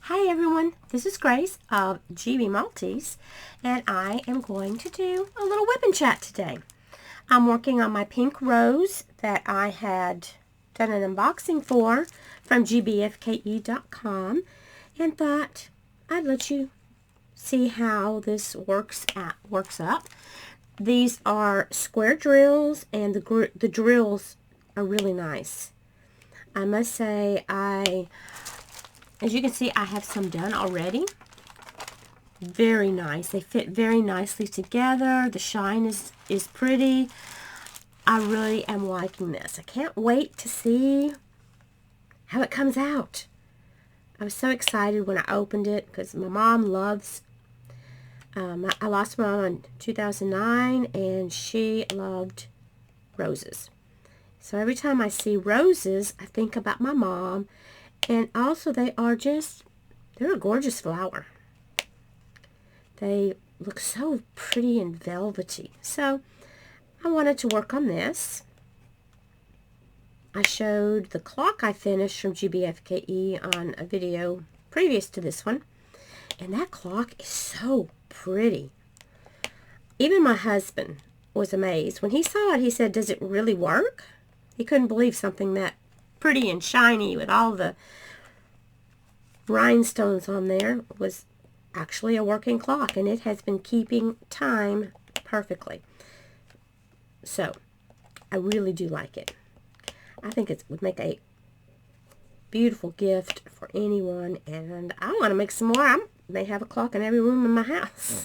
Hi everyone, this is Grace of GB Maltese, and I am going to do a little whip and chat today. I'm working on my pink rose that I had done an unboxing for from gbfke.com and thought I'd let you see how this works up. These are square drills, and the drills are really nice. I must say, as you can see, I have some done already. Very nice. They fit very nicely together. The shine is pretty. I really am liking this. I can't wait to see how it comes out. I was so excited when I opened it because my mom loves, I lost my mom in 2009 and she loved roses. So every time I see roses, I think about my mom. And also they're a gorgeous flower. They look so pretty and velvety. So I wanted to work on this. I showed the clock I finished from GBFKE on a video previous to this one. And that clock is so pretty. Even my husband was amazed. When he saw it, he said, "Does it really work?" He couldn't believe something that pretty and shiny with all the rhinestones on there was actually a working clock, and it has been keeping time perfectly. So I really do like it. I think it would make a beautiful gift for anyone, and I want to make some more. I may have a clock in every room in my house.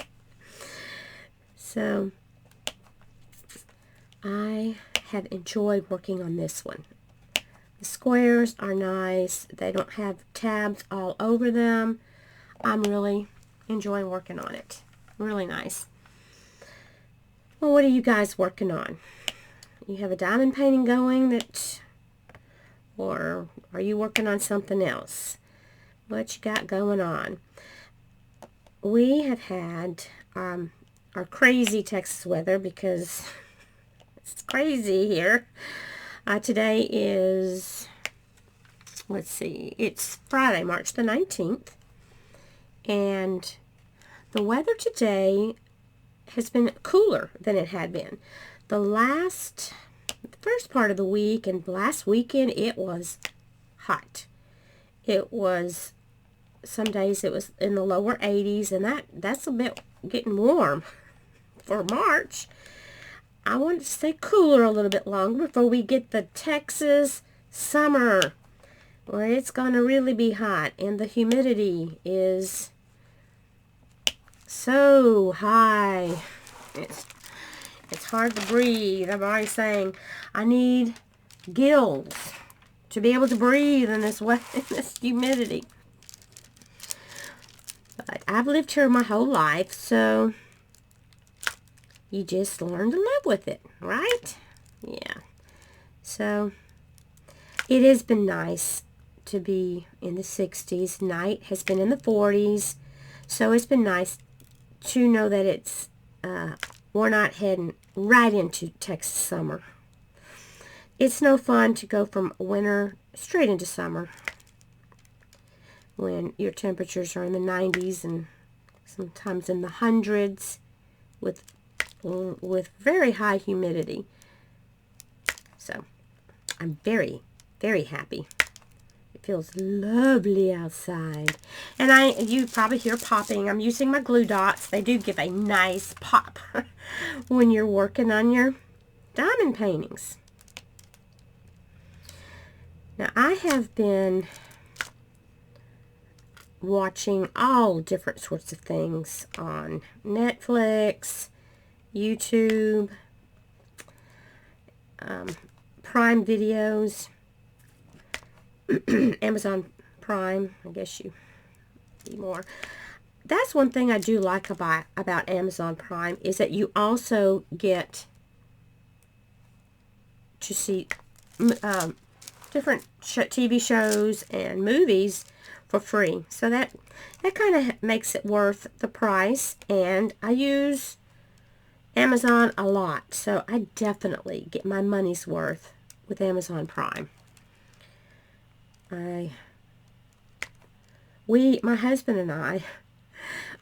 So I have enjoyed working on this one. The squares are nice. They don't have tabs all over them. I'm really enjoying working on it. Really nice. Well, what are you guys working on? You have a diamond painting going or are you working on something else? What you got going on? We have had our crazy Texas weather because it's crazy here. Today is, let's see, it's Friday, March the 19th, and the weather today has been cooler than it had been. The first part of the week and last weekend, it was hot. It was, some days it was in the lower 80s, and that's a bit getting warm for March. I want it to stay cooler a little bit longer before we get the Texas summer, where it's going to really be hot and the humidity is so high. It's hard to breathe. I'm already saying I need gills to be able to breathe in this humidity. But I've lived here my whole life, so you just learn to live with it, right? Yeah. So it has been nice to be in the 60s. Night has been in the 40s. So it's been nice to know that it's we're not heading right into Texas summer. It's no fun to go from winter straight into summer when your temperatures are in the 90s and sometimes in the hundreds with very high humidity. So I'm very, very happy. It feels lovely outside. And you probably hear popping. I'm using my glue dots. They do give a nice pop when you're working on your diamond paintings. Now I have been watching all different sorts of things on Netflix, YouTube, Prime videos, Amazon Prime, I guess you need more. That's one thing I do like about Amazon Prime is that you also get to see different TV shows and movies for free. So that kind of makes it worth the price, and I use Amazon a lot, so I definitely get my money's worth with Amazon Prime. I my husband and I,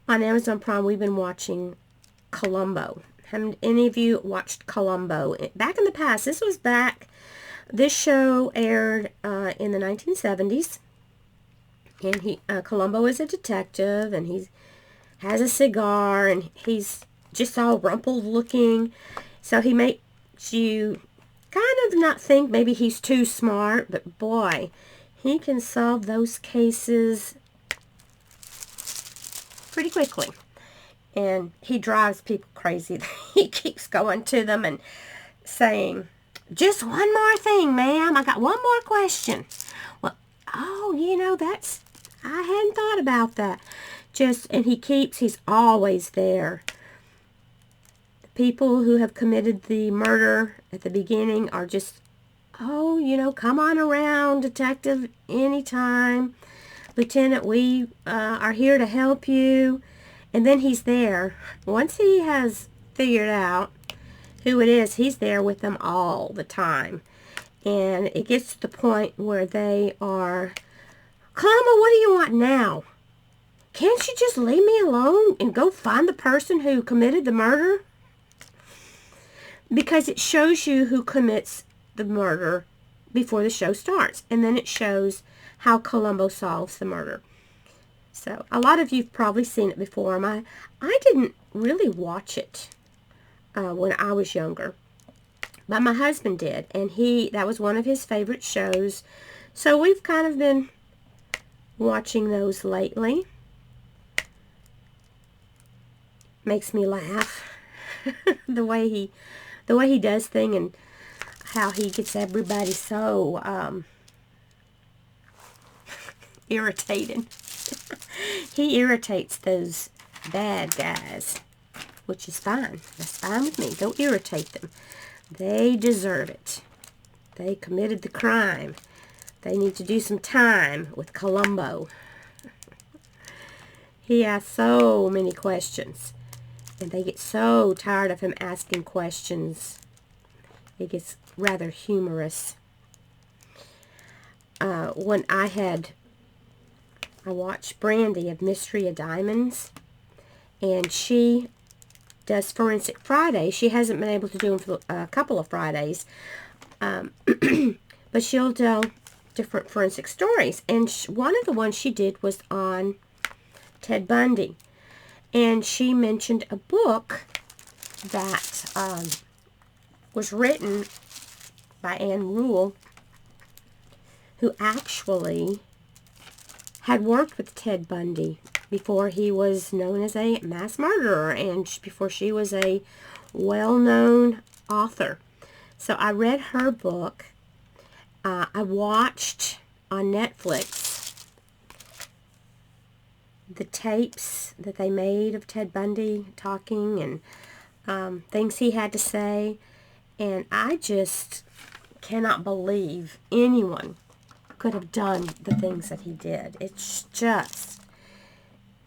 on Amazon Prime, we've been watching Colombo. Haven't any of you watched Colombo? Back in the past, this show aired in the 1970s, and Colombo is a detective, and he has a cigar, and he's just all rumpled looking, so he makes you kind of not think maybe he's too smart, but boy, he can solve those cases pretty quickly. And he drives people crazy. He keeps going to them and saying, just one more thing, ma'am. I got one more question. Well, oh, I hadn't thought about that. And he's always there. The people who have committed the murder at the beginning are just, oh, come on around, detective, anytime. Lieutenant, we are here to help you. And then he's there. Once he has figured out who it is, he's there with them all the time. And it gets to the point where they are, Colombo, what do you want now? Can't you just leave me alone and go find the person who committed the murder? Because it shows you who commits the murder before the show starts. And then it shows how Colombo solves the murder. So, a lot of you have probably seen it before. I didn't really watch it when I was younger. But my husband did. And that was one of his favorite shows. So, we've kind of been watching those lately. Makes me laugh. the way he does things, and how he gets everybody so irritated. He irritates those bad guys, which is fine. That's fine with me. Don't irritate them. They deserve it. They committed the crime. They need to do some time with Colombo. He asks so many questions, and they get so tired of him asking questions. It gets rather humorous. When I watched Brandy of Mystery of Diamonds, and she does Forensic Friday. She hasn't been able to do them for a couple of Fridays, but she'll tell different forensic stories. And one of the ones she did was on Ted Bundy, and she mentioned a book that was written by Anne Rule, who actually had worked with Ted Bundy before he was known as a mass murderer, and before she was a well-known author. So I read her book. I watched on Netflix the tapes that they made of Ted Bundy talking, and things he had to say, and I just cannot believe anyone could have done the things that he did.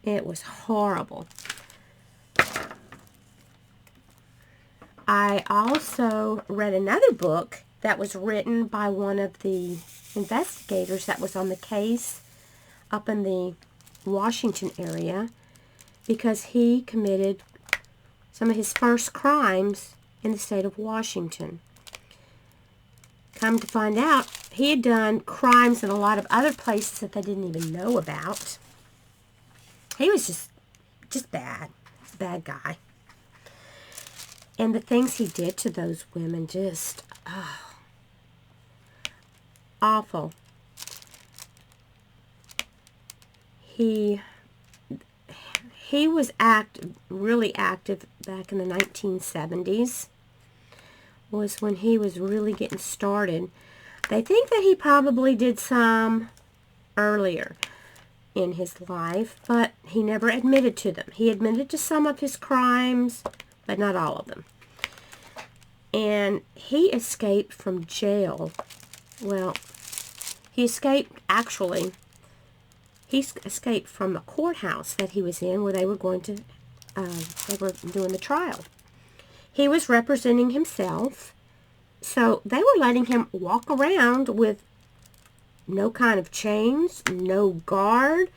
It was horrible. I also read another book that was written by one of the investigators that was on the case up in the Washington area, because he committed some of his first crimes in the state of Washington. Come to find out, he had done crimes in a lot of other places that they didn't even know about. He was just bad. Bad guy. And the things he did to those women, just, awful. He was really active back in the 1970s. Was when he was really getting started. They think that he probably did some earlier in his life, but he never admitted to them. He admitted to some of his crimes, but not all of them. And he escaped from jail. Well, he escaped from the courthouse that he was in, where they were doing the trial. He was representing himself, so they were letting him walk around with no kind of chains, no guard.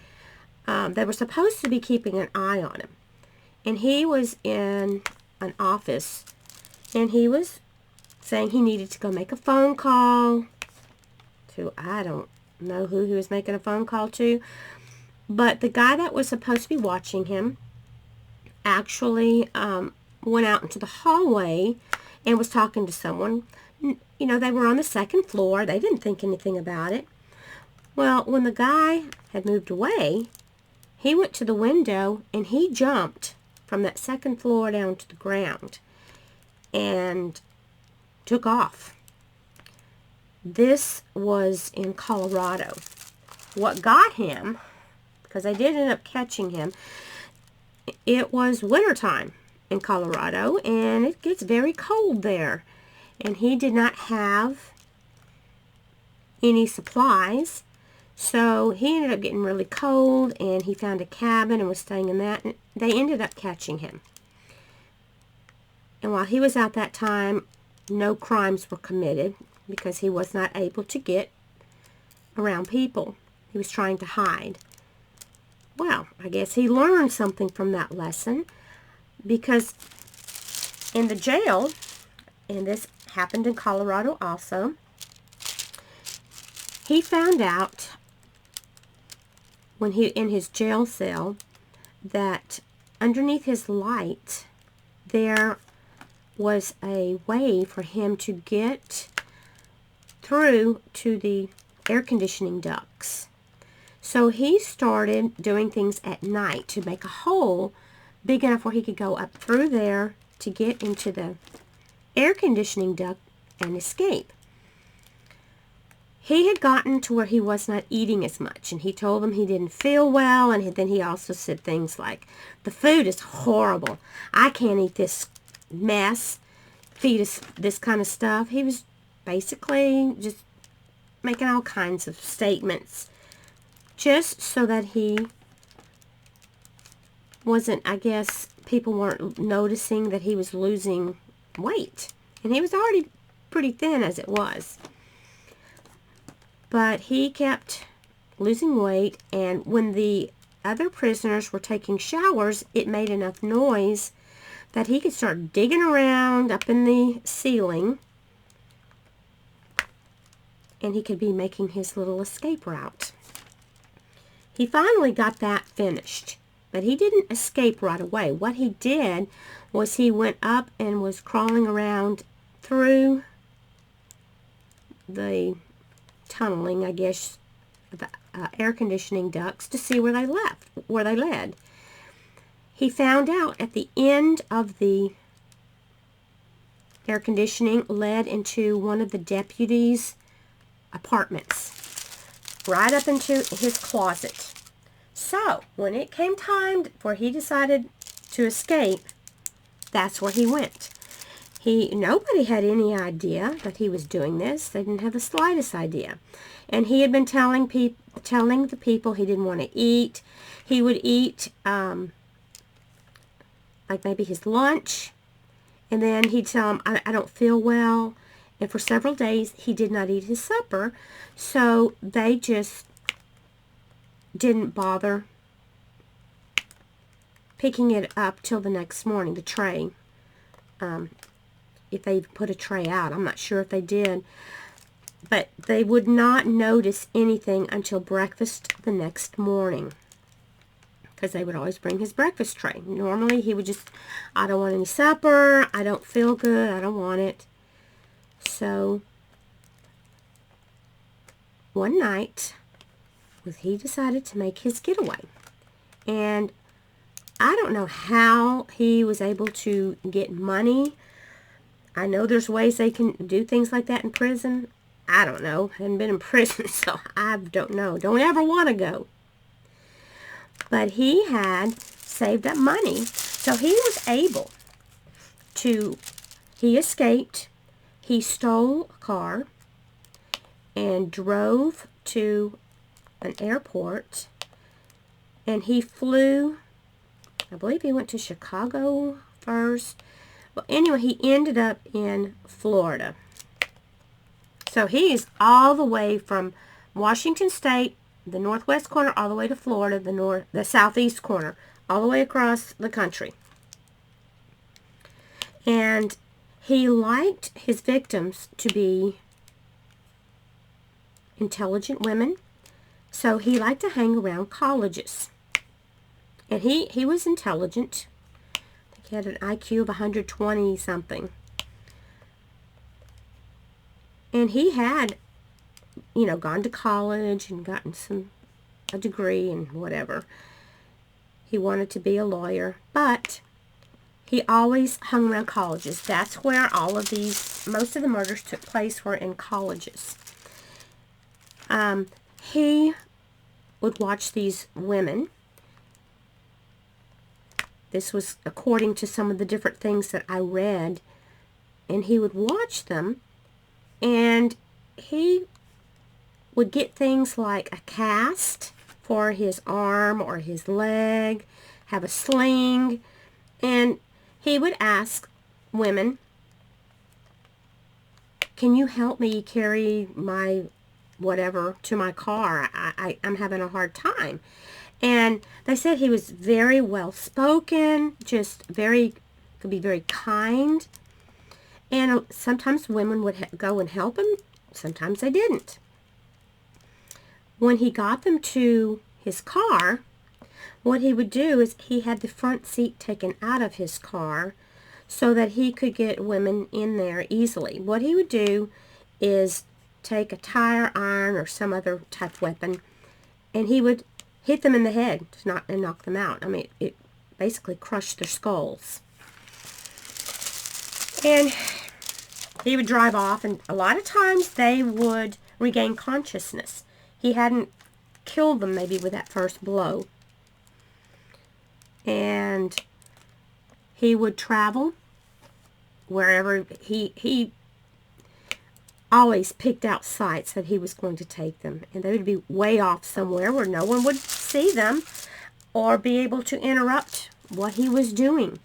they were supposed to be keeping an eye on him. And he was in an office, and he was saying he needed to go make a phone call to, I don't know who he was making a phone call to, but the guy that was supposed to be watching him actually went out into the hallway and was talking to someone. You know, they were on the second floor. They didn't think anything about it. Well, when the guy had moved away, he went to the window and he jumped from that second floor down to the ground and took off. This was in Colorado. What got him, because they did end up catching him, it was wintertime in Colorado, and it gets very cold there. And he did not have any supplies, so he ended up getting really cold, and he found a cabin and was staying in that, and they ended up catching him. And while he was out that time, no crimes were committed because he was not able to get around people. He was trying to hide. Well, I guess he learned something from that lesson, because in the jail, and this happened in Colorado also, he found out when he in his jail cell that underneath his light there was a way for him to get through to the air conditioning ducts. So he started doing things at night to make a hole big enough where he could go up through there to get into the air conditioning duct and escape. He had gotten to where he was not eating as much, and he told them he didn't feel well, and then he also said things like, the food is horrible. I can't eat this mess, feed us this kind of stuff. He was basically just making all kinds of statements just so that he wasn't, I guess, people weren't noticing that he was losing weight. And he was already pretty thin as it was. But he kept losing weight, and when the other prisoners were taking showers, it made enough noise that he could start digging around up in the ceiling, and he could be making his little escape route. He finally got that finished, but he didn't escape right away. What he did was he went up and was crawling around through the tunneling, I guess, the air conditioning ducts to see where they led. He found out at the end of the air conditioning led into one of the deputies' apartments, right up into his closet. So when it came time for he decided to escape, that's where he went. Nobody had any idea that he was doing this. They didn't have the slightest idea. And he had been telling the people he didn't want to eat. He would eat like maybe his lunch, and then he'd tell them, I don't feel well. And for several days, he did not eat his supper. So they just didn't bother picking it up till the next morning, the tray. If they put a tray out. I'm not sure if they did. But they would not notice anything until breakfast the next morning, because they would always bring his breakfast tray. Normally he would just, I don't want any supper, I don't feel good, I don't want it. So one night he decided to make his getaway. And I don't know how he was able to get money. I know there's ways they can do things like that in prison. I don't know. I haven't been in prison, so I don't know. Don't ever want to go. But he had saved up money, so he was able to, he escaped, he stole a car, and drove to an airport, and he flew, I believe he went to Chicago first. Well, anyway, he ended up in Florida. So he's all the way from Washington State the northwest corner all the way to Florida, the southeast corner, all the way across the country. And he liked his victims to be intelligent women, so he liked to hang around colleges. And he was intelligent. I think he had an IQ of 120 something. And he had, you know, gone to college and gotten a degree and whatever. He wanted to be a lawyer, but he always hung around colleges. That's where most of the murders took place were in colleges. He would watch these women. This was according to some of the different things that I read. And he would watch them, and he would get things like a cast for his arm or his leg, have a sling, and he would ask women, can you help me carry my whatever to my car? I'm having a hard time. And they said he was very well spoken, could be very kind. And sometimes women would go and help him. Sometimes they didn't. When he got them to his car, what he would do is he had the front seat taken out of his car so that he could get women in there easily. What he would do is take a tire iron or some other type of weapon, and he would hit them in the head and knock them out. I mean, it basically crushed their skulls. And he would drive off, and a lot of times they would regain consciousness. He hadn't killed them maybe with that first blow. And he would travel wherever he always picked out sites that he was going to take them. And they would be way off somewhere where no one would see them or be able to interrupt what he was doing.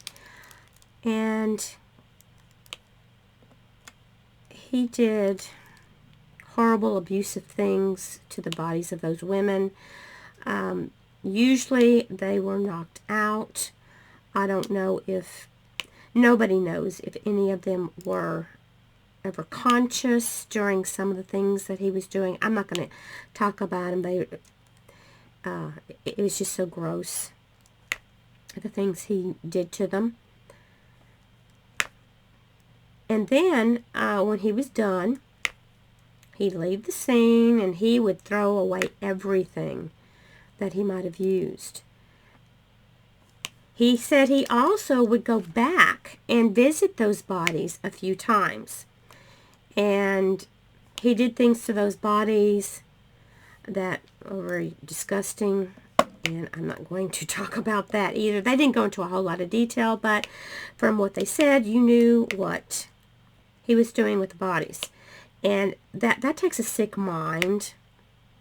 And he did horrible, abusive things to the bodies of those women. Usually they were knocked out. I don't know nobody knows if any of them were ever conscious during some of the things that he was doing. I'm not going to talk about them. It was just so gross, the things he did to them. And then when he was done, he'd leave the scene and he would throw away everything that he might have used. He said he also would go back and visit those bodies a few times. And he did things to those bodies that were very disgusting. And I'm not going to talk about that either. They didn't go into a whole lot of detail, but from what they said, you knew what he was doing with the bodies. And that takes a sick mind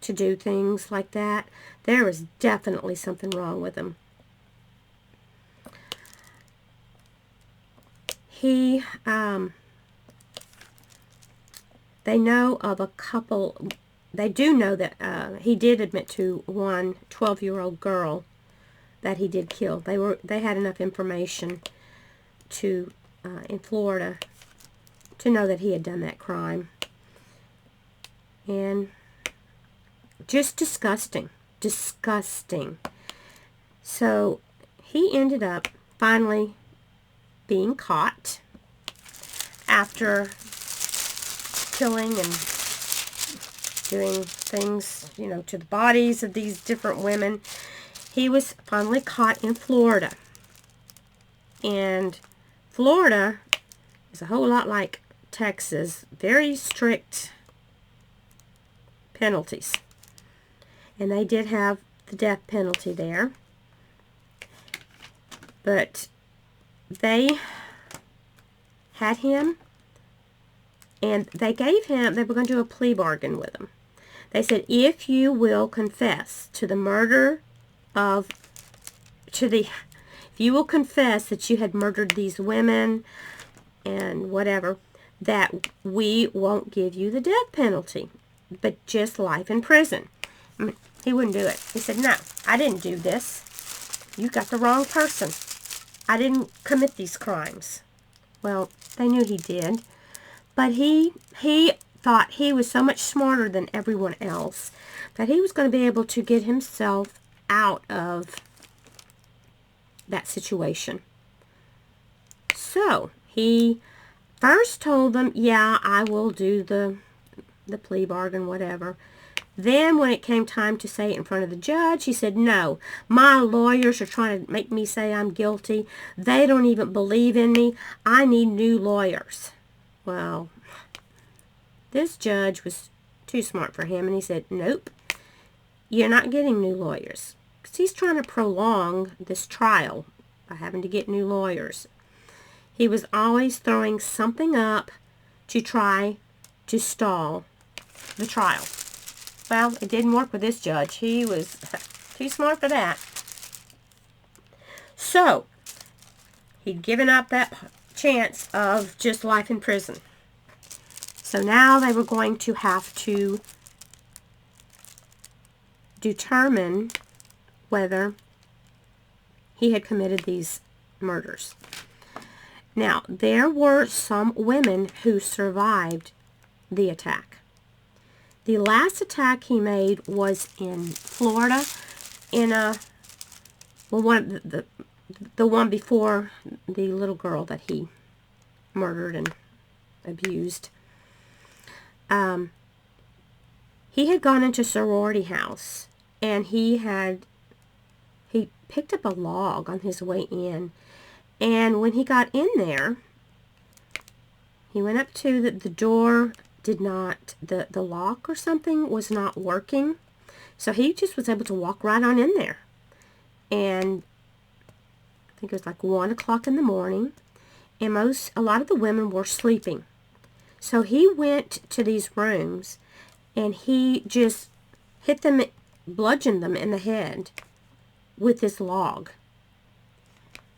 to do things like that. There was definitely something wrong with him. They know of a couple, they do know that he did admit to one 12-year-old girl that he did kill. They had enough information to in Florida to know that he had done that crime. And just disgusting. Disgusting. So he ended up finally being caught after killing and doing things, you know, to the bodies of these different women. He was finally caught in Florida. And Florida is a whole lot like Texas. Very strict penalties. And they did have the death penalty there. But they had him, and they were going to do a plea bargain with him. They said, if you will confess to the murder if you will confess that you had murdered these women and whatever, that we won't give you the death penalty, but just life in prison. I mean, He wouldn't do it. He said, no, I didn't do this. You got the wrong person. I didn't commit these crimes. Well, they knew he did. But he thought he was so much smarter than everyone else that he was going to be able to get himself out of that situation. So, he first told them, yeah, I will do the plea bargain, whatever. Then, when it came time to say it in front of the judge, he said, no, my lawyers are trying to make me say I'm guilty. They don't even believe in me. I need new lawyers. Well, this judge was too smart for him, and he said, nope, you're not getting new lawyers. Because he's trying to prolong this trial by having to get new lawyers. He was always throwing something up to try to stall the trial. Well, it didn't work with this judge. He was too smart for that. So, he'd given up that chance of just life in prison. So now they were going to have to determine whether he had committed these murders. Now, there were some women who survived the attack. The last attack he made was in Florida, in the one before the little girl that he murdered and abused. He had gone into a sorority house, and he picked up a log on his way in, and when he got in there, he went up to the door. Did not, the lock or something was not working, so he just was able to walk right on in there. And I think it was like 1 o'clock in the morning, and a lot of the women were sleeping. So he went to these rooms, and he just hit them, bludgeoned them in the head with this log,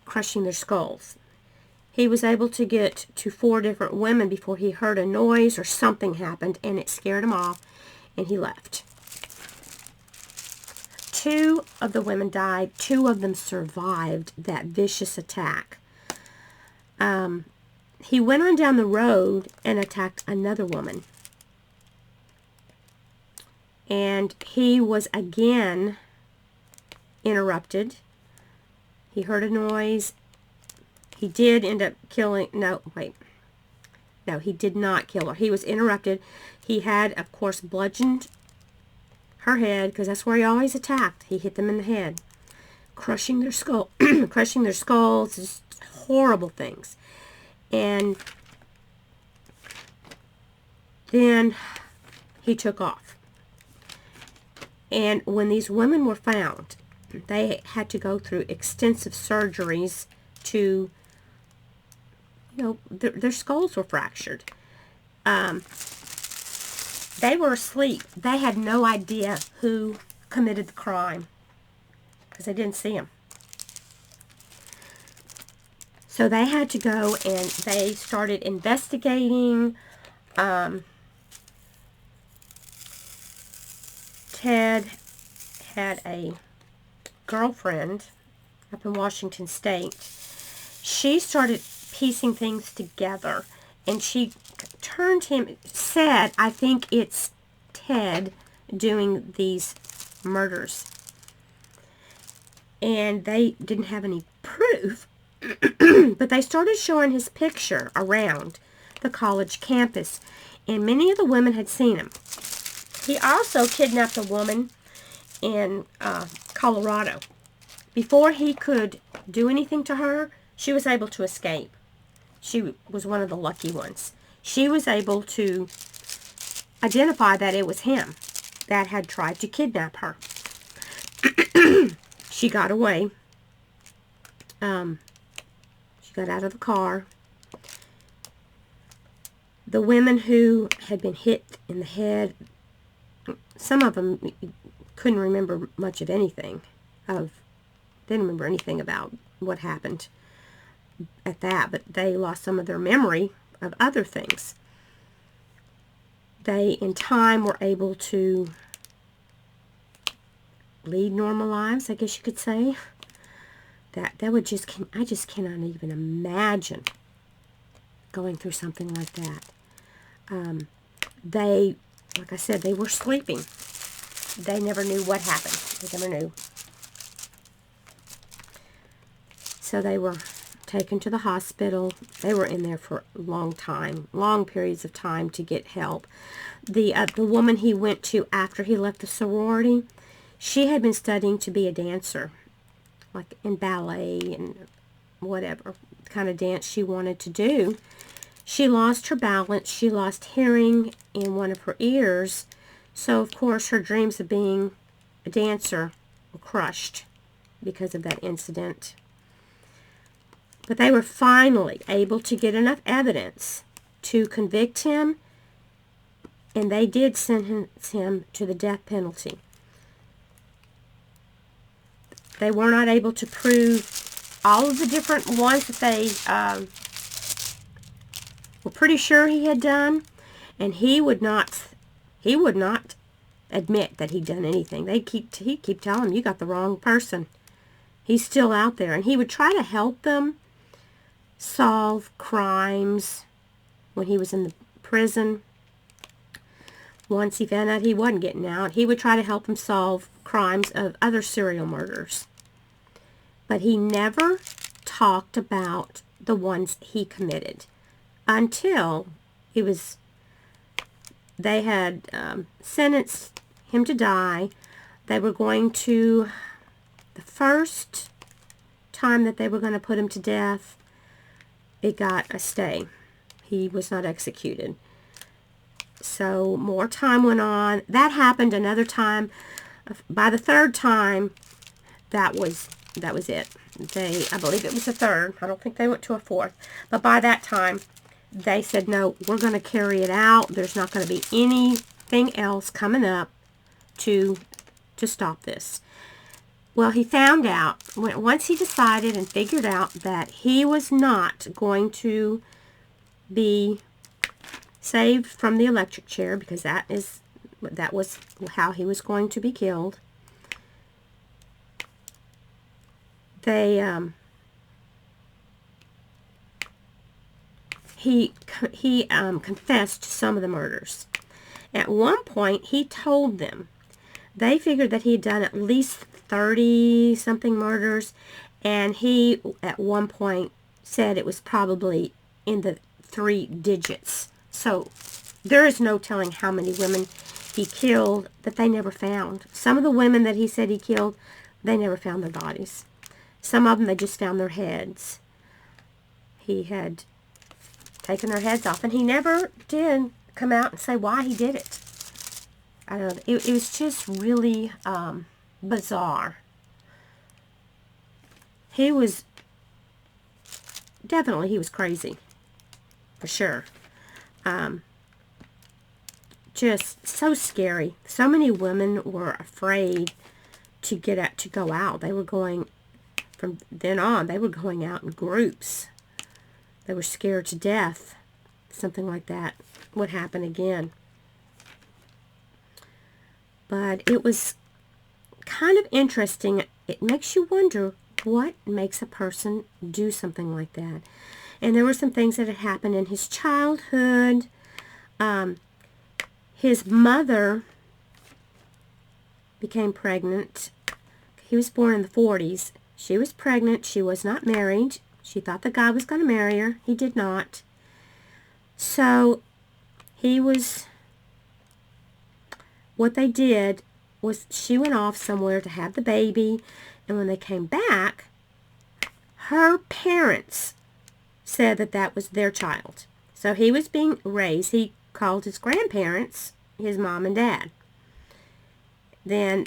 crushing their skulls. He was able to get to 4 different women before he heard a noise or something happened, and it scared him off, and he left. 2 of the women died. 2 of them survived that vicious attack. He went on down the road and attacked another woman. And he was again interrupted. He heard a noise. He did end up killing, no, he did not kill her. He was interrupted. He had, of course, bludgeoned her head, because that's where he always attacked. He hit them in the head, crushing their skull, crushing their skulls, just horrible things. And then he took off. And when these women were found, they had to go through extensive surgeries to, their skulls were fractured. They were asleep. They had no idea who committed the crime because they didn't see him. So they had to go and they started investigating. Ted had a girlfriend up in Washington State. She started piecing things together, and she said, I think it's Ted doing these murders. And they didn't have any proof, but they started showing his picture around the college campus, and many of the women had seen him. He also kidnapped a woman in Colorado. Before he could do anything to her, she was able to escape. She was one of the lucky ones. She was able to identify that it was him that had tried to kidnap her. She got away. She got out of the car. The women who had been hit in the head, some of them couldn't remember much of anything. Didn't remember anything about what happened at that, but they lost some of their memory of other things. They, in time, were able to lead normal lives, I guess you could say. That would just, I just cannot even imagine going through something like that. They, like I said, they were sleeping. They never knew what happened. They never knew. So they were taken to the hospital. They were in there for a long time, long periods of time to get help. The woman he went to after he left the sorority, she had been studying to be a dancer, like in ballet and whatever kind of dance she wanted to do. She lost her balance. She lost hearing in one of her ears. So, of course, her dreams of being a dancer were crushed because of that incident. But they were finally able to get enough evidence to convict him, and they did sentence him to the death penalty. They were not able to prove all of the different ones that they were pretty sure he had done, and he would not admit that he'd done anything. He'd keep telling him, you got the wrong person. He's still out there, and he would try to help them solve crimes when he was in the prison. Once he found out he wasn't getting out, he would try to help them solve crimes of other serial murders. But he never talked about the ones he committed until they had sentenced him to die. They were going to, the first time that they were going to put him to death, it got a stay. He was not executed. So more time went on. That happened another time. By the third time, that was it. I believe it was the third. I don't think they went to a fourth. But by that time, they said, no, we're going to carry it out. There's not going to be anything else coming up to stop this. Well, he found out, once he decided and figured out that he was not going to be saved from the electric chair, because that was how he was going to be killed. He confessed to some of the murders. At one point, he told them, they figured that he had done at least 30-something murders, and he, at one point, said it was probably in the 3 digits. So, there is no telling how many women he killed that they never found. Some of the women that he said he killed, they never found their bodies. Some of them, they just found their heads. He had taken their heads off, and he never did come out and say why he did it. I don't know. It was just really bizarre. He was crazy, for sure. Just so scary. So many women were afraid to go out. They were going, from then on, they were going out in groups. They were scared to death something like that would happen again. But it was kind of interesting. It makes you wonder what makes a person do something like that. And there were some things that had happened in his childhood. His mother became pregnant. He was born in the 40s. She was pregnant. She was not married. She thought the guy was going to marry her. He did not. So what they did was she went off somewhere to have the baby, and when they came back, her parents said that that was their child. So he was being raised. He called his grandparents his mom and dad. Then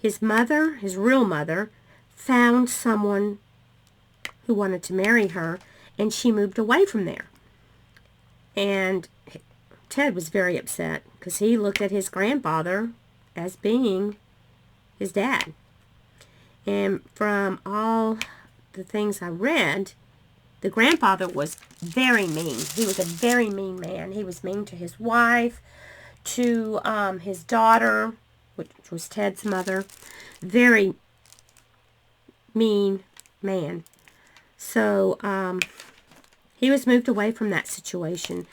his mother, his real mother, found someone who wanted to marry her, and she moved away from there. And Ted was very upset because he looked at his grandfather as being his dad. And from all the things I read, the grandfather was very mean. He was a very mean man. He was mean to his wife, to his daughter. which was Ted's mother. Very mean man. So, he was moved away from that situation.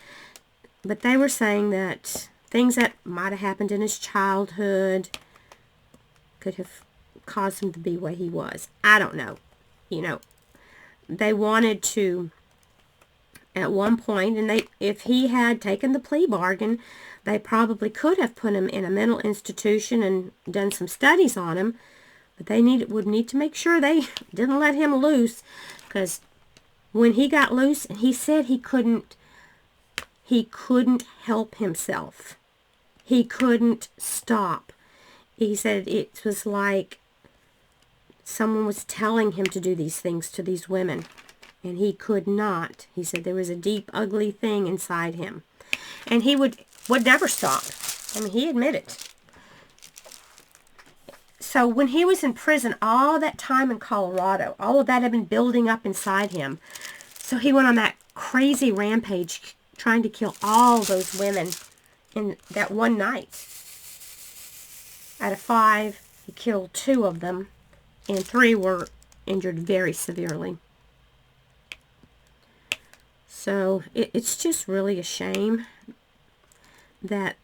But they were saying that things that might have happened in his childhood could have caused him to be where he was. I don't know. You know, they wanted to, at one point, and if he had taken the plea bargain, they probably could have put him in a mental institution and done some studies on him. But they would need to make sure they didn't let him loose, because when he got loose, and he said he couldn't help himself. He couldn't stop. He said it was like someone was telling him to do these things to these women, and he could not. He said there was a deep, ugly thing inside him, and he would never stop. I mean, he admitted. So when he was in prison, all that time in Colorado, all of that had been building up inside him. So he went on that crazy rampage trying to kill all those women in that one night. Out of 5, he killed 2 of them, and 3 were injured very severely. So it's just really a shame that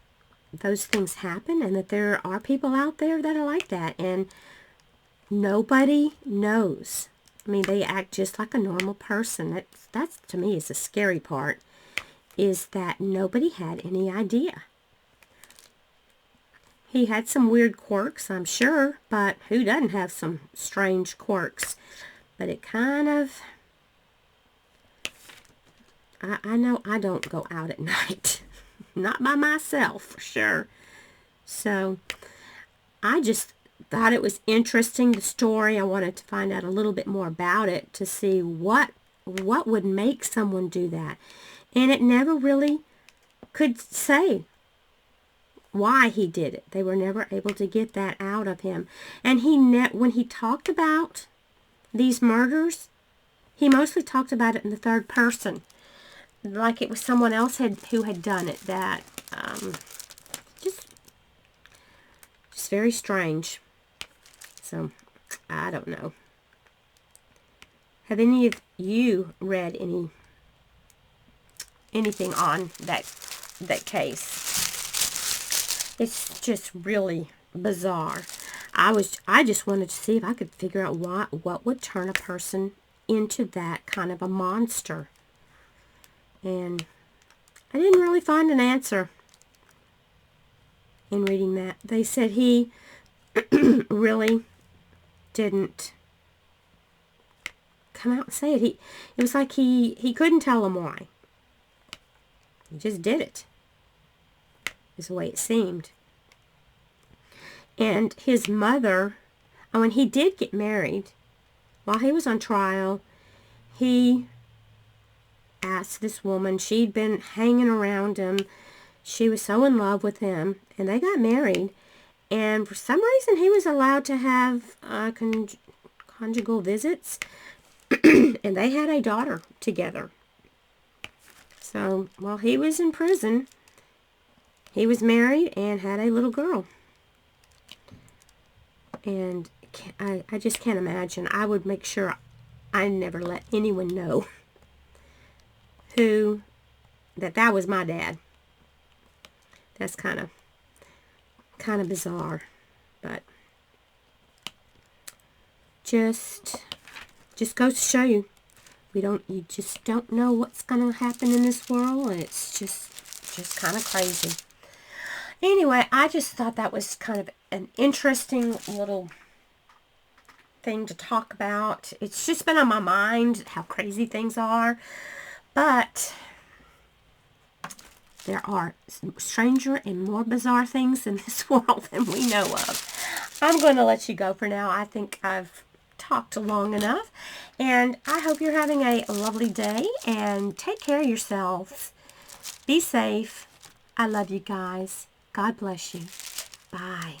those things happen, and that there are people out there that are like that, and nobody knows. I mean, they act just like a normal person. That's to me is the scary part, is that nobody had any idea. He had some weird quirks, I'm sure, but who doesn't have some strange quirks? But it kind of, I know I don't go out at night. Not by myself, for sure. So, I just thought it was interesting, the story. I wanted to find out a little bit more about it to see what would make someone do that. And it never really could say why he did it. They were never able to get that out of him. And when he talked about these murders, he mostly talked about it in the third person, like it was someone else who had done it. That just very strange. So I don't know. Have any of you read anything on that case? It's just really bizarre. I just wanted to see if I could figure out what would turn a person into that kind of a monster. And I didn't really find an answer in reading that. They said he really didn't come out and say it. It was like he couldn't tell them why. He just did it. Is the way it seemed. And his mother, when he did get married, while he was on trial, he asked this woman, she'd been hanging around him, she was so in love with him, and they got married, and for some reason he was allowed to have conjugal visits, and they had a daughter together. So while he was in prison, he was married and had a little girl. And I just can't imagine. I would make sure I never let anyone know that was my dad. That's kind of bizarre, but just goes to show you, you just don't know what's gonna happen in this world, and it's just kind of crazy. Anyway, I just thought that was kind of an interesting little thing to talk about. It's just been on my mind how crazy things are. But there are stranger and more bizarre things in this world than we know of. I'm going to let you go for now. I think I've talked long enough. And I hope you're having a lovely day. And take care of yourselves. Be safe. I love you guys. God bless you. Bye.